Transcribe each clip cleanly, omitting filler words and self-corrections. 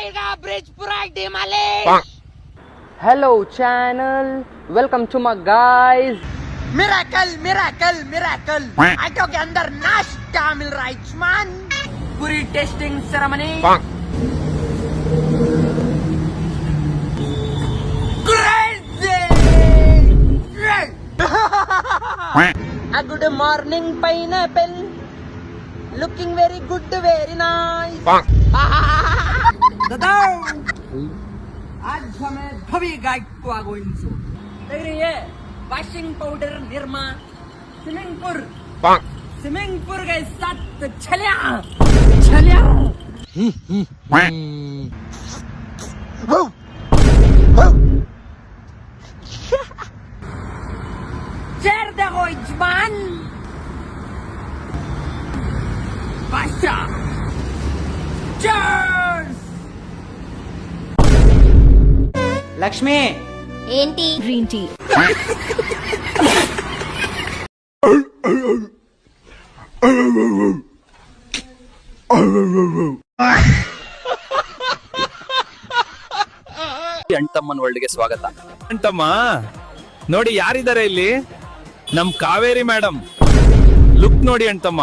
जाएगा ब्रिजपुरा demolish. Hello channel, welcome to my guys. Miracle miracle miracle auto के अंदर नाश्ता मिल रहा है यजमान. पूरी testing ceremony. A good morning pineapple, looking very good, very nice. दादा आज हमें भव्य गाइड को आगो इनसो देख रही है. वॉशिंग पाउडर निर्मा स्विमिंगपुर के साथ छलिया चेर देखो यजमान. बादशाह लक्ष्मी ఏంటి గ్రీన్ టీ ಅಂಟಮ್ಮನ ವರ್ಲ್ಡ್ಗೆ ಸ್ವಾಗತ. ಅಂಟಮ್ಮ ನೋಡಿ ಯಾರಿದ್ದಾರೆ ಇಲ್ಲಿ, ನಮ್ ಕಾವೇರಿ ಮೇಡಮ್. ಲುಕ್ ನೋಡಿ ಅಂಟಮ್ಮ,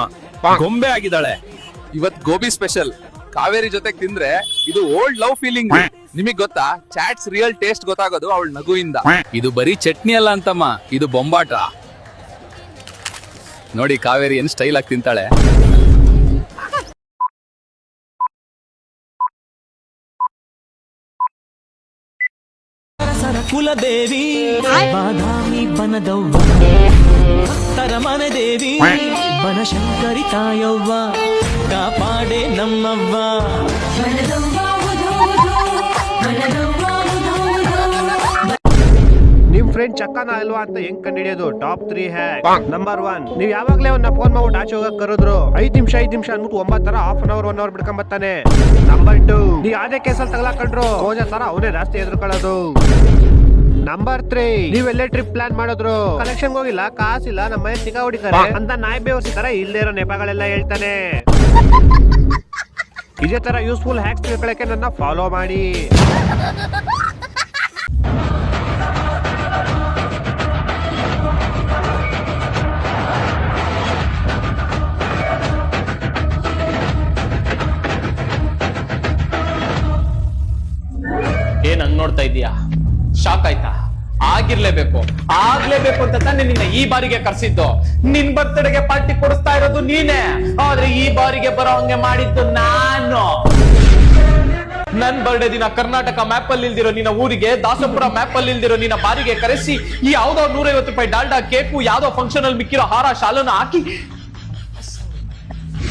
ಗೊಂಬೆ ಆಗಿದ್ದಾಳೆ. ಇವತ್ ಗೋಬಿ ಸ್ಪೆಷಲ್ ಕಾವೇರಿ ಜೊತೆಗೆ ತಿಂದ್ರೆ ಇದು ಓಲ್ಡ್ ಲವ್ ಫೀಲಿಂಗ್. ನಿಮಗ್ ಗೊತ್ತಾ, ಚಾಟ್ಸ್ ರಿಯಲ್ ಟೇಸ್ಟ್ ಗೊತ್ತಾಗೋದು ಅವಳ ನಗುವಿಂದ. ಇದು ಬರೀ ಚಟ್ನಿ ಅಲ್ಲ ಅಂತಮ್ಮ, ಇದು ಬೊಂಬಾಟ. ನೋಡಿ ಕಾವೇರಿ ಏನ್ ಸ್ಟೈಲ್ ಆಗಿ ತಿಂತಾಳೆ. ಕುಲದೇವಿ ಬಾದಾಮಿ ಬನದವ್ವ ಭಕ್ತರ ಮನದೇವಿ ಬನಶಂಕರಿ ತಾಯವ್ವ ಕಾಪಾಡೆ ನಮ್ಮವ್ವ. ನಿಮ್ ಫ್ರೆಂಡ್ ಚಕ್ಕನ ಅಲ್ವಾ ಅಂತ ಹೆಂಗ್ ಕಂಡಿಡಿಯೋದು? Top 3 hack. ನಂಬರ್ 1, ನೀವ್ ಯಾವಾಗ್ಲೇ ಅವ್ನ ಫೋನ್ ಮಾಡ್ಬಿಟ್ಟು ಆಚೆ ಹೋಗಕ್ ಕರೆದ್ರು 5 ನಿಮಿಷ ಅನ್ಬಿಟ್ಟು 9 ತರ ಹಾಫ್ ಅನ್ ಅವರ್ 1 ಅವರ್ ಬಿಡ್ಕೊಂಡ್ ಬರ್ತಾನೆ. ನಂಬರ್ 2, ನೀವ್ ಯಾವ್ದೇ ಕೇಸಲ್ಲಿ ತಗಲಾಕೊಂಡ್ರು ಕೋಜ ತರ ಅವನೇ ಜಾಸ್ತಿ ಎದುರ್ಕೊಳ್ಳೋದು. ನಂಬರ್ 3, ನೀವೆಲ್ಲೇ ಟ್ರಿಪ್ ಪ್ಲಾನ್ ಮಾಡಿದ್ರು ಕಲೆಕ್ಷನ್ ಹೋಗಿಲ್ಲ, ಕಾಸಿಲ್ಲ, ನಮ್ಮ ಮನೆ ಸಿಗಾ ಹೊಡಿತಾರೆ ಅಂತ ನಾಯಿ ಬೇವಸಿ ತರ ಇಲ್ದೇ ಇರೋ ನೆಪಗಳೆಲ್ಲ ಹೇಳ್ತಾನೆ. ಇದೇ ತರ ಯೂಸ್ಫುಲ್ ಹ್ಯಾಕ್ಸ್ ತಿಳ್ಕೊಳಕ್ಕೆ ನನ್ನ ಫಾಲೋ ಮಾಡಿ. ಏನ್ ಹಂಗ್ ನೋಡ್ತಾ ಇದೀಯಾ? ಶಾಕ್ ಆಯ್ತಾ? ಆಗ್ಲೇಬೇಕು ಅಂತ ತಾನೇ ನಿನ್ನ ಈ ಬಾರಿಗೆ ಕರ್ಸಿದ್ದು. ನಿನ್ ಬರ್ತಡೆಗೆ ಪಾರ್ಟಿ ಕೊಡಿಸ್ತಾ ಇರೋದು ನೀನೇ, ಆದ್ರೆ ಈ ಬಾರಿಗೆ ಬರೋ ಹಂಗೆ ಮಾಡಿದ್ದು ನಾನು. ನನ್ ಬರ್ಡೇ ದಿನ ಕರ್ನಾಟಕ ಮ್ಯಾಪ್ ಅಲ್ಲಿ ಇಲ್ದಿರೋ ನಿನ್ನ ಊರಿಗೆ, ದಾಸಪುರ ಮ್ಯಾಪ್ ಅಲ್ಲಿ ಇಲ್ದಿರೋ ನಿನ್ನ ಬಾರಿಗೆ ಕರೆಸಿ ಈ ಯಾವ್ದೋ 150 ರೂಪಾಯಿ ಡಾಲ್ಡಾ ಕೇಕು, ಯಾವ್ದೋ ಫಂಕ್ಷನ್ ಅಲ್ಲಿ ಮಿಕ್ಕಿರೋ ಹಾರ ಶಾಲನ ಹಾಕಿ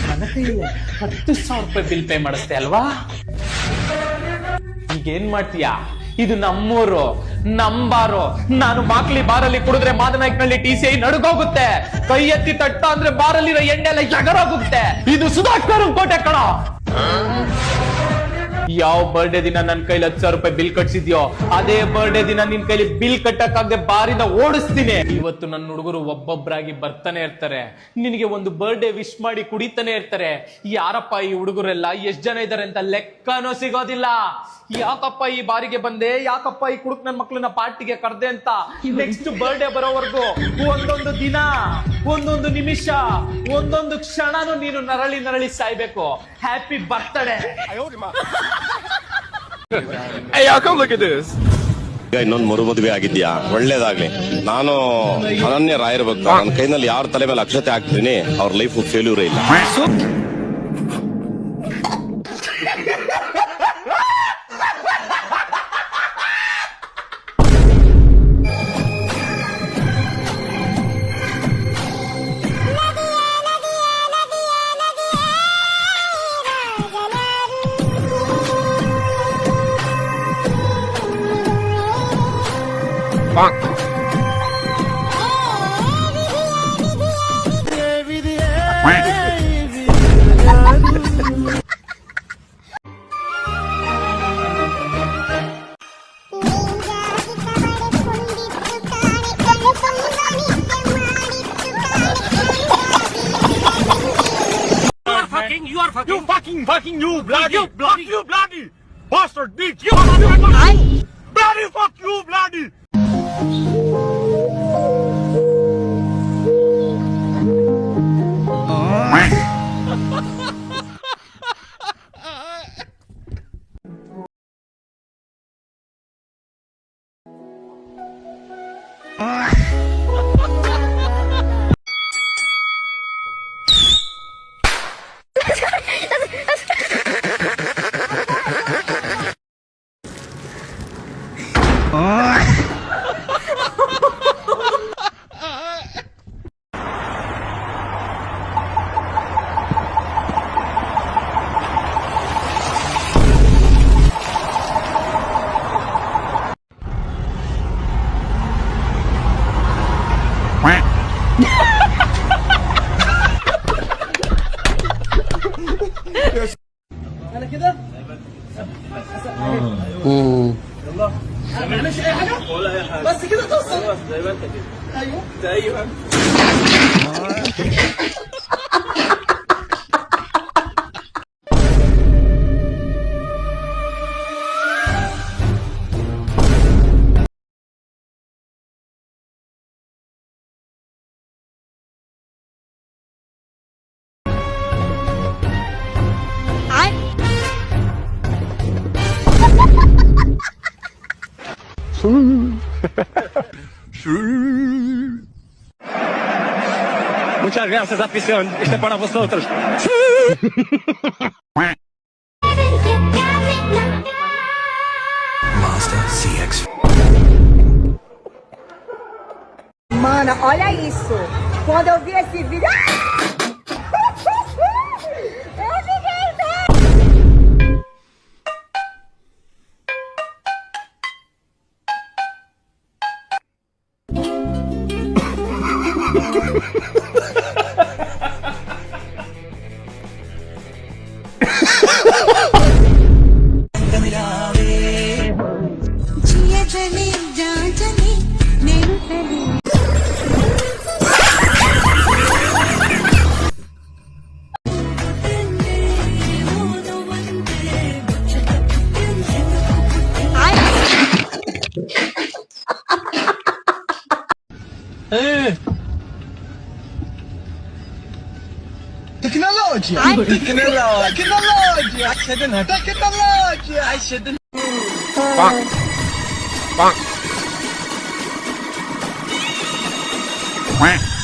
ನನ್ನ ಕೈಯಲ್ಲಿ 10,000 ರೂಪಾಯಿ ಬಿಲ್ ಪೇ ಮಾಡಿಸ್ತೆ ಅಲ್ವಾ? ಈಗೇನ್ ಮಾಡ್ತೀಯಾ? ಇದು ನಮ್ಮೂರು, ನಂಬಾರು. ನಾನು ಮಾಕ್ಲಿ ಬಾರಲ್ಲಿ ಕುಡಿದ್ರೆ ಮಾದನಾಯ್ಕನಲ್ಲಿ TCI ನಡುಗೋಗುತ್ತೆ. ಕೈ ಎತ್ತಿ ತಟ್ಟ ಅಂದ್ರೆ ಬಾರಲ್ಲಿರೋ ಎಣ್ಣೆ ಎಲ್ಲ ಎಗರೋಗುತ್ತೆ. ಇದು ಸುಧಾಕರ್ ಕೋಟೆ ಕಣ. ಯಾವ ಬರ್ಡೇ ದಿನ ನನ್ ಕೈಲಿ 10,000 ರೂಪಾಯಿ ಬಿಲ್ ಕಟ್ಸಿದ್ಯೋ ಅದೇ ಬರ್ಡೇ ದಿನ ನಿನ್ ಕೈಲಿ ಬಿಲ್ ಕಟ್ಟಕ್ಕಾಗದೆ ಬಾರಿಂದ ಓಡಿಸ್ತೀನಿ. ಇವತ್ತು ನನ್ನ ಹುಡುಗರು ಒಬ್ಬೊಬ್ಬರಾಗಿ ಬರ್ತಾನೆ ಇರ್ತಾರೆ, ನಿನಗೆ ಒಂದು ಬರ್ಡೇ ವಿಶ್ ಮಾಡಿ ಕುಡಿತಾನೆ ಇರ್ತಾರೆ. ಯಾರಪ್ಪ ಈ ಹುಡುಗರೆಲ್ಲ, ಎಷ್ಟ್ ಜನ ಇದಾರೆ ಅಂತ ಲೆಕ್ಕನೂ ಸಿಗೋದಿಲ್ಲ. ಯಾಕಪ್ಪ ಈ ಬಾರಿಗೆ ಬಂದೆ, ಯಾಕಪ್ಪ ಈ ಕುಡುಕ್ ನನ್ ಮಕ್ಳನ್ನ ಪಾರ್ಟಿಗೆ ಕರ್ದೆ ಅಂತ ನೆಕ್ಸ್ಟ್ ಬರ್ಡೇ ಬರೋವರೆಗೂ ಒಂದೊಂದು ದಿನ, ಒಂದೊಂದು ನಿಮಿಷ, ಒಂದೊಂದು ಕ್ಷಣನೂ ನೀನು ನರಳಿ ಸಾಯ್ಬೇಕು. Happy birthday. ಇನ್ನೊಂದು ಮರುಮದುವೆ ಆಗಿದ್ಯಾ? ಒಳ್ಳೇದಾಗ್ಲಿ. ನಾನು ಅನನ್ಯ ರಾಯರ್ ಭಕ್ತ. ನನ್ನ ಕೈನಲ್ಲಿ ಯಾರ ತಲೆ ಮೇಲೆ ಅಕ್ಷತೆ ಹಾಕ್ತೀನಿ ಅವ್ರ ಲೈಫ್ ಫೇಲ್ಯೂರೇ ಇಲ್ಲ. You fucking, you bloody. Muchas gracias, afición. Este es para vosotros. Mana, olha isso. Quando eu vi esse vídeo. Eu fiquei doida. Tecnologia! Tecnologia! Tecnologia! Quack.